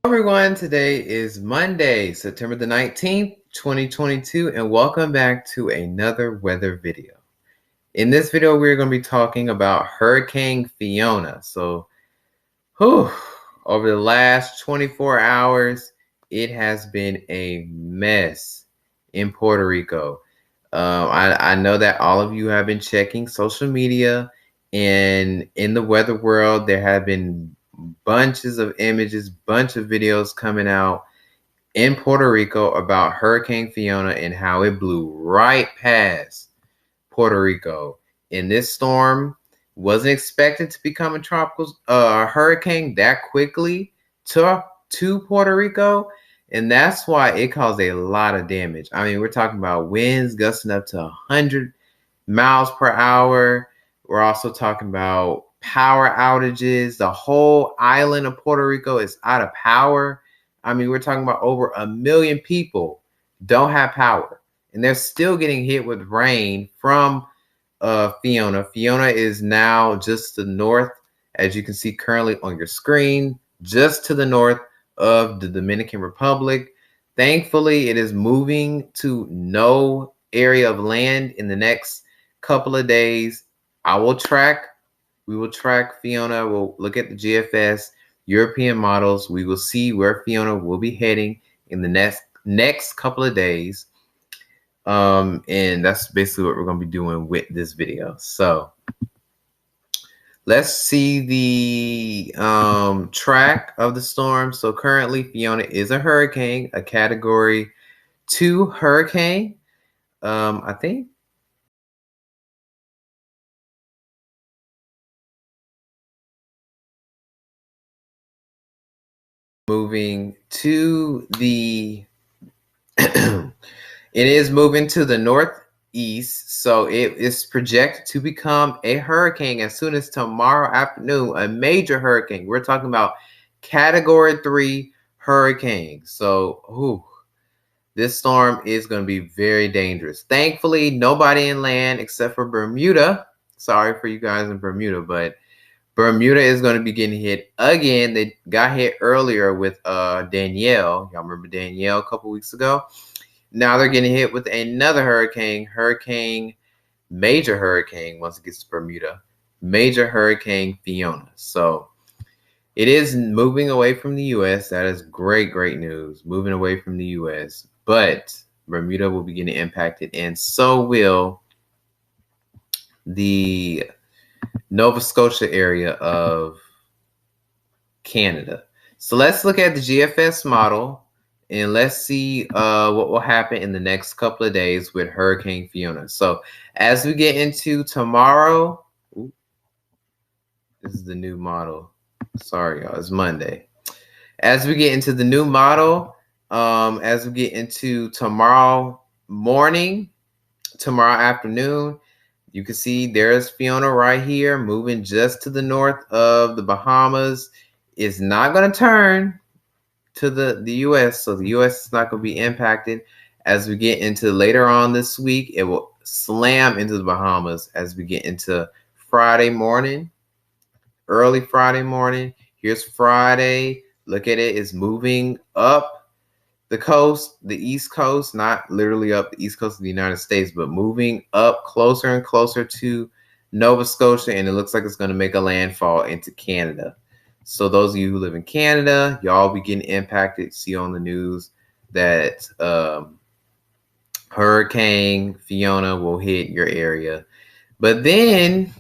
Everyone, today is Monday, September the 19th, 2022, and welcome back to another weather video. In this video, we're going to be talking about Hurricane Fiona. Over the last 24 hours, it has been a mess in Puerto Rico. I know that all of you have been checking social media, and in the weather world, there have been bunches of images, bunch of videos coming out in Puerto Rico about Hurricane Fiona and how it blew right past Puerto Rico. And this storm wasn't expected to become a tropical hurricane that quickly to Puerto Rico. And that's why it caused a lot of damage. I mean, we're talking about winds gusting up to 100 miles per hour. We're also talking about power outages. The whole island of Puerto Rico is out of power. I mean, we're talking about over 1 million people don't have power, and they're still getting hit with rain from Fiona. Fiona is now just to the north, as you can see currently on your screen, just to the north of the Dominican Republic. Thankfully, it is moving to no area of land in the next couple of days. We will track Fiona. We'll look at the GFS European models. We will see where Fiona will be heading in the next couple of days. And that's basically what we're going to be doing with this video. So let's see the track of the storm. So currently Fiona is a hurricane, a category 2 hurricane. I think moving to the it is moving to the northeast, so it is projected to become a hurricane as soon as tomorrow afternoon, a major hurricane. We're talking about category 3 hurricane. So this storm is going to be very dangerous. Thankfully, nobody in land except for Bermuda. Sorry for you guys in Bermuda, but Bermuda is going to be getting hit again. They got hit earlier with Danielle. Y'all remember Danielle a couple weeks ago? Now they're getting hit with another major hurricane once it gets to Bermuda, major hurricane Fiona. So it is moving away from the U.S. That is great news, moving away from the U.S. But Bermuda will be getting impacted, and so will the Nova Scotia area of Canada. So let's look at the GFS model and let's see what will happen in the next couple of days with Hurricane Fiona. So as we get into tomorrow, this is the new model. Sorry, y'all, it's Monday. As we get into the new model, as we get into tomorrow morning, tomorrow afternoon, you can see there's Fiona right here moving just to the north of the Bahamas. It's not going to turn to the U.S., so the U.S. is not going to be impacted. As we get into later on this week, it will slam into the Bahamas as we get into Friday morning, early Friday morning. Here's Friday. Look at it. It's moving up the coast, the East Coast, not literally up the East Coast of the United States, but moving up closer and closer to Nova Scotia, and it looks like it's going to make a landfall into Canada. So those of you who live in Canada, y'all be getting impacted. See on the news that Hurricane Fiona will hit your area. But then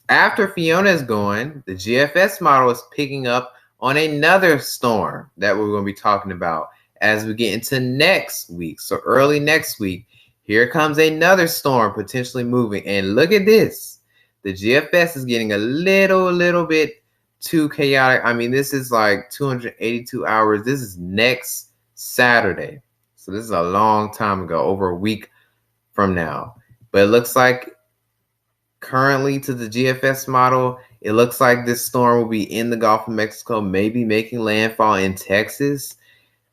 after Fiona is gone, the GFS model is picking up on another storm that we're going to be talking about as we get into next week. So early next week, here comes another storm potentially moving. And look at this. The GFS is getting a little bit too chaotic. I mean, this is like 282 hours. This is next Saturday. So this is a long time ago, over a week from now. But it looks like currently to the GFS model, it looks like this storm will be in the Gulf of Mexico, maybe making landfall in Texas.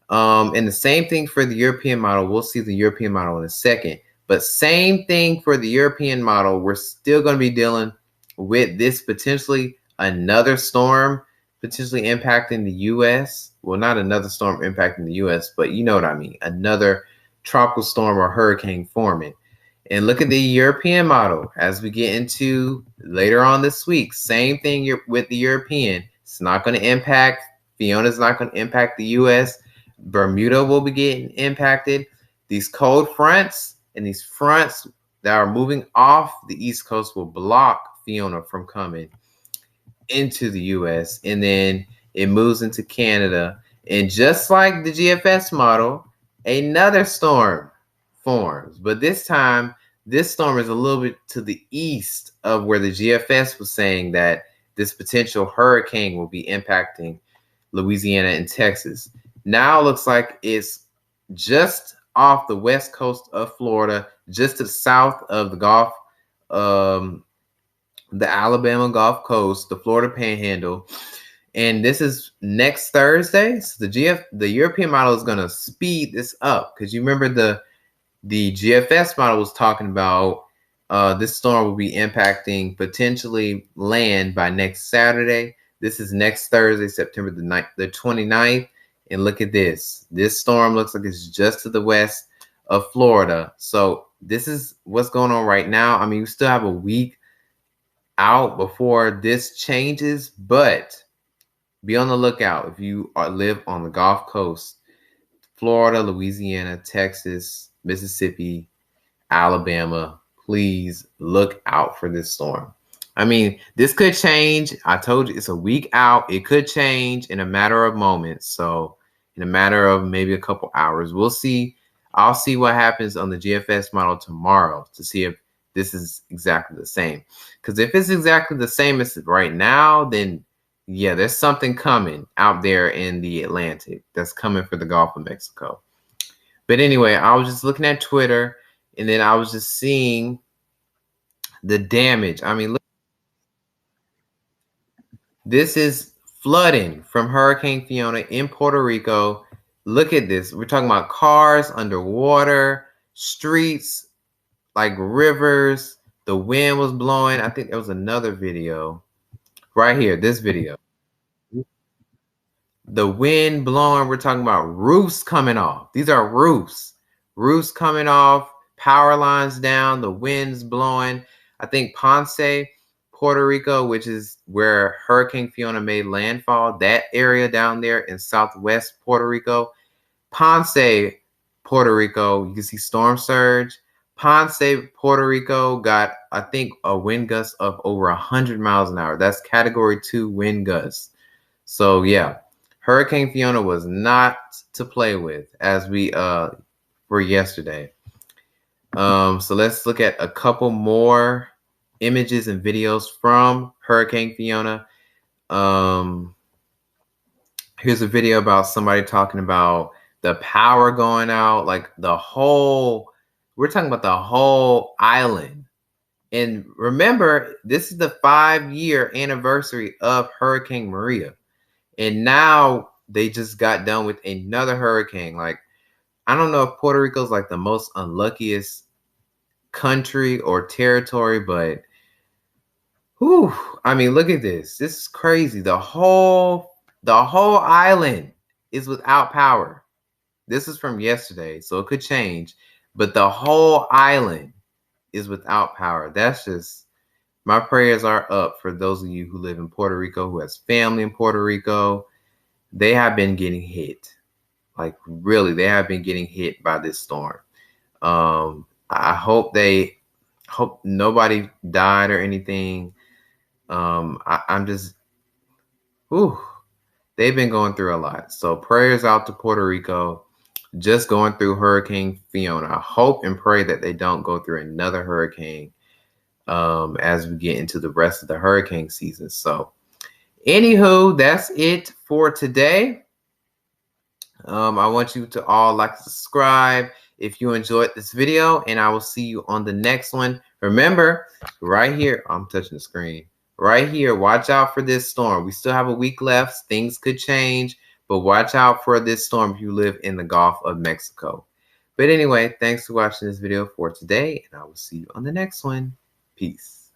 And the same thing for the European model. We'll see the European model in a second. But same thing for the European model. We're still going to be dealing with this potentially another storm potentially impacting the U.S. Well, not another storm impacting the U.S., but you know what I mean. Another tropical storm or hurricane forming. And look at the European model as we get into later on this week. Same thing with the European. It's not going to impact. Fiona's not going to impact the U.S. Bermuda will be getting impacted. These cold fronts and these fronts that are moving off the East Coast will block Fiona from coming into the U.S. And then it moves into Canada. And just like the GFS model, another storm forms. But this time, this storm is a little bit to the east of where the GFS was saying that this potential hurricane will be impacting Louisiana and Texas. Now it looks like it's just off the west coast of Florida, just to the south of the Gulf, the Alabama Gulf Coast, the Florida Panhandle. And this is next Thursday. So the European model is going to speed this up, because you remember the GFS model was talking about this storm will be impacting potentially land by next Saturday. This is next Thursday, September the 29th. And look at this. This storm looks like it's just to the west of Florida. So this is what's going on right now. I mean, we still have a week out before this changes, but be on the lookout if you live on the Gulf Coast, Florida, Louisiana, Texas, Mississippi, Alabama. Please look out for this storm. I mean, this could change. I told you it's a week out. It could change in a matter of moments. So in a matter of maybe a couple hours, we'll see. I'll see what happens on the GFS model tomorrow to see if this is exactly the same. Because if it's exactly the same as right now, then yeah, there's something coming out there in the Atlantic that's coming for the Gulf of Mexico. But anyway, I was just looking at Twitter, and then I was just seeing the damage. I mean, look, this is flooding from Hurricane Fiona in Puerto Rico. Look at this. We're talking about cars underwater, streets like rivers. The wind was blowing. I think there was another video right here, this video. The wind blowing. We're talking about roofs coming off. These are roofs. Roofs coming off, power lines down, the wind's blowing. I think Ponce, Puerto Rico, which is where Hurricane Fiona made landfall, that area down there in southwest Puerto Rico. Ponce, Puerto Rico, you can see storm surge. Ponce, Puerto Rico got, I think, a wind gust of over 100 miles an hour. That's category 2 wind gusts. So yeah, Hurricane Fiona was not to play with, as we were yesterday. So let's look at a couple more images and videos from Hurricane Fiona. Here's a video about somebody talking about the power going out, like we're talking about the whole island. And remember, this is the 5-year anniversary of Hurricane Maria. And now they just got done with another hurricane. Like, I don't know if Puerto Rico is like the most unluckiest country or territory, but whew, I mean, look at this. This is crazy. The whole island is without power. This is from yesterday, so it could change. But the whole island is without power. That's just, my prayers are up for those of you who live in Puerto Rico, who has family in Puerto Rico. They have been getting hit. Like, really, they have been getting hit by this storm. I hope nobody died or anything. I'm just, they've been going through a lot. So prayers out to Puerto Rico, just going through Hurricane Fiona. I hope and pray that they don't go through another hurricane as we get into the rest of the hurricane season. So anywho, that's it for today. I want you to all like to subscribe if you enjoyed this video, and I will see you on the next one. Remember, right here, I'm touching the screen. Right here, watch out for this storm. We still have a week left. Things could change, but watch out for this storm if you live in the Gulf of Mexico. But anyway, thanks for watching this video for today, and I will see you on the next one. Peace.